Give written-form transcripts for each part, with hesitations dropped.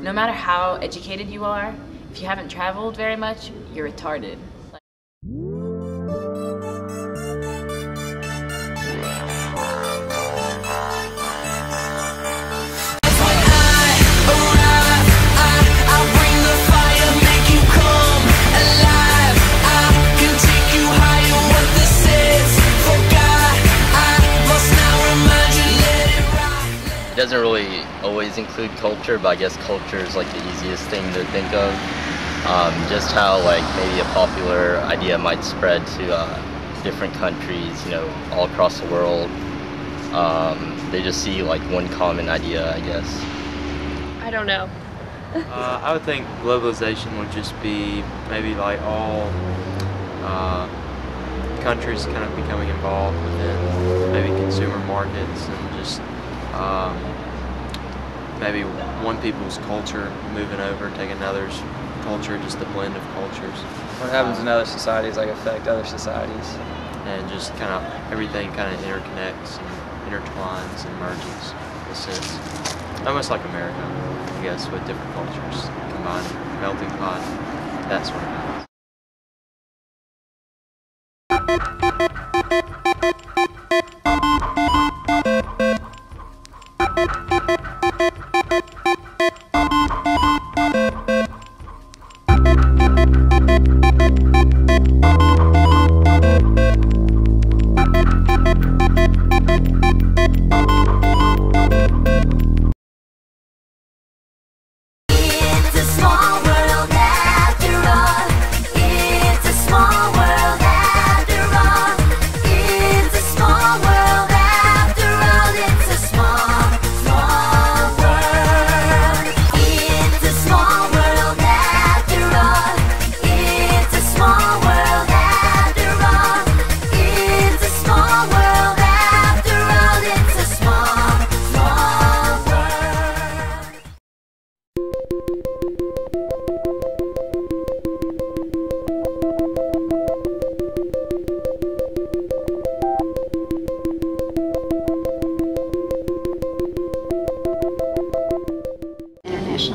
no matter how educated you are, if you haven't traveled very much, you're retarded. It doesn't really always include culture, but I guess culture is like the easiest thing to think of. Just how like maybe a popular idea might spread to different countries, you know, all across the world. They just see like one common idea, I guess. I don't know. I would think globalization would just be maybe like all countries kind of becoming involved within maybe consumer markets and just maybe one people's culture moving over, taking another's culture, just the blend of cultures. What happens in other societies like affect other societies. And just kind of everything kind of interconnects and intertwines and merges in a sense. Almost like America, I guess, with different cultures combined, melting pot, that sort of thing.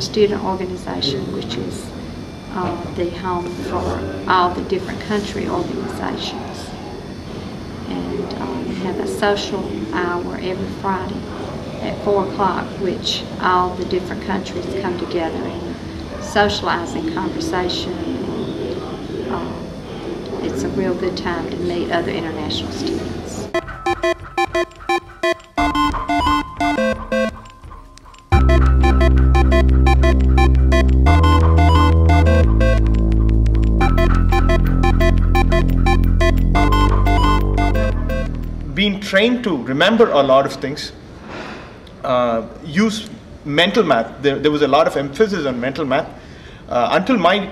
Student organization, which is the home for all the different country organizations. And we have a social hour every Friday at 4 o'clock, which all the different countries come together and socializing conversation. It's a real good time to meet other international students. Being trained to remember a lot of things, use mental math. There was a lot of emphasis on mental math. Until my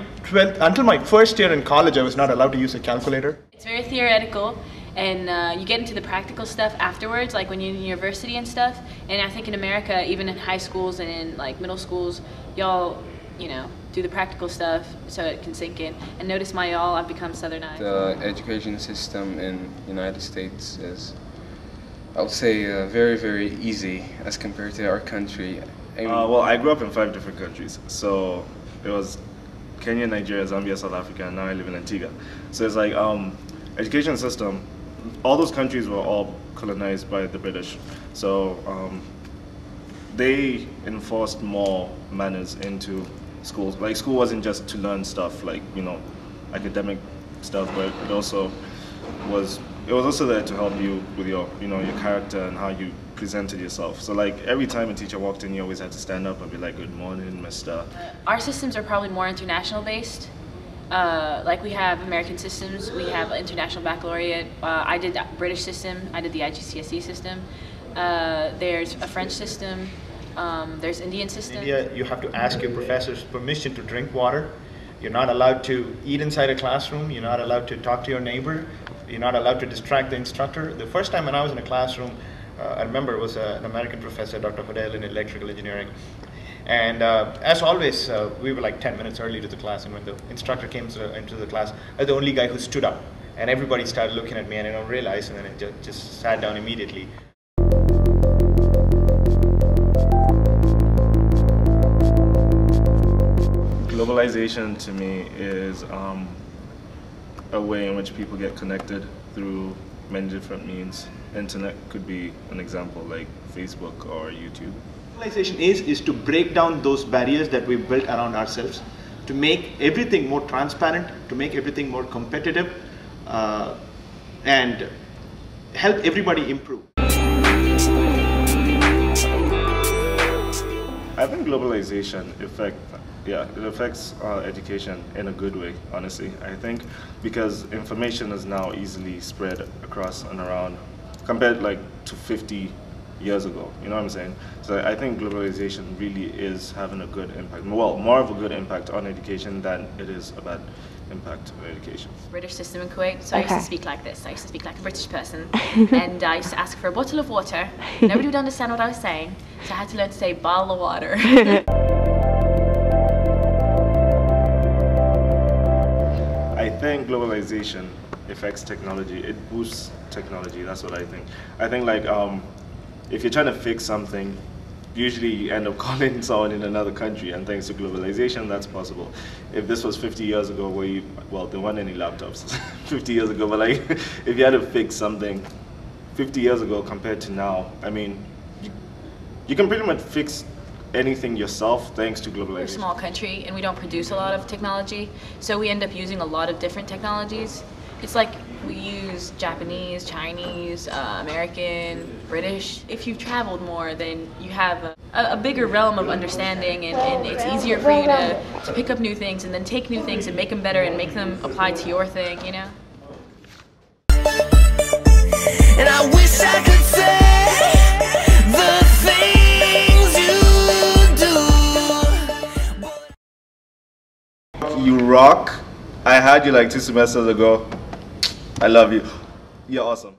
first year in college, I was not allowed to use a calculator. It's very theoretical, and you get into the practical stuff afterwards, like when you're in university and stuff. And I think in America, even in high schools and in like middle schools, y'all, you know, do the practical stuff so it can sink in. And notice my y'all, I've become Southernized. The education system in the United States is, I would say, very, very easy as compared to our country. Well, I grew up in 5 different countries. So it was Kenya, Nigeria, Zambia, South Africa, and now I live in Antigua. So it's like education system, all those countries were all colonized by the British. So they enforced more manners into schools. Like school wasn't just to learn stuff like, you know, academic stuff, but it was also there to help you with your, you know, your character and how you presented yourself. So like every time a teacher walked in, you always had to stand up and be like, "Good morning, Mr." Our systems are probably more international based. Like we have American systems, we have international baccalaureate. I did the British system, I did the IGCSE system. There's a French system. There's Indian system. In India, you have to ask your professor's permission to drink water. You're not allowed to eat inside a classroom. You're not allowed to talk to your neighbor. You're not allowed to distract the instructor. The first time when I was in a classroom, I remember it was an American professor, Dr. Hodel, in electrical engineering. And as always, we were like 10 minutes early to the class. And when the instructor came into the class, I was the only guy who stood up. And everybody started looking at me, and I don't realize, and then I just sat down immediately. globalization to me is a way in which people get connected through many different means. Internet could be an example, like Facebook or YouTube. Globalization is to break down those barriers that we've built around ourselves, to make everything more transparent, to make everything more competitive, and help everybody improve. I think globalization it affects education in a good way, honestly. I think because information is now easily spread across and around compared like to 50 years ago, you know what I'm saying? So I think globalization really is having a good impact, well, more of a good impact on education than it is a bad impact on education. British system in Kuwait, so I used to speak like this. I used to speak like a British person, and I used to ask for a bottle of water. Nobody would understand what I was saying, so I had to learn to say bottle of water. I think globalization affects technology. It boosts technology. That's what I think. I think like if you're trying to fix something, usually you end up calling someone in another country, and thanks to globalization, that's possible. If this was 50 years ago, well, there weren't any laptops 50 years ago, but like if you had to fix something 50 years ago compared to now, I mean, you can pretty much fix anything yourself thanks to globalization. We're a small country and we don't produce a lot of technology, so we end up using a lot of different technologies. It's like we use Japanese, Chinese, American, British. If you've traveled more, then you have a bigger realm of understanding, and it's easier for you to pick up new things and then take new things and make them better and make them apply to your thing, you know? And I wish I could say the things you do. You rock. I had you like 2 semesters ago. I love you. You're awesome.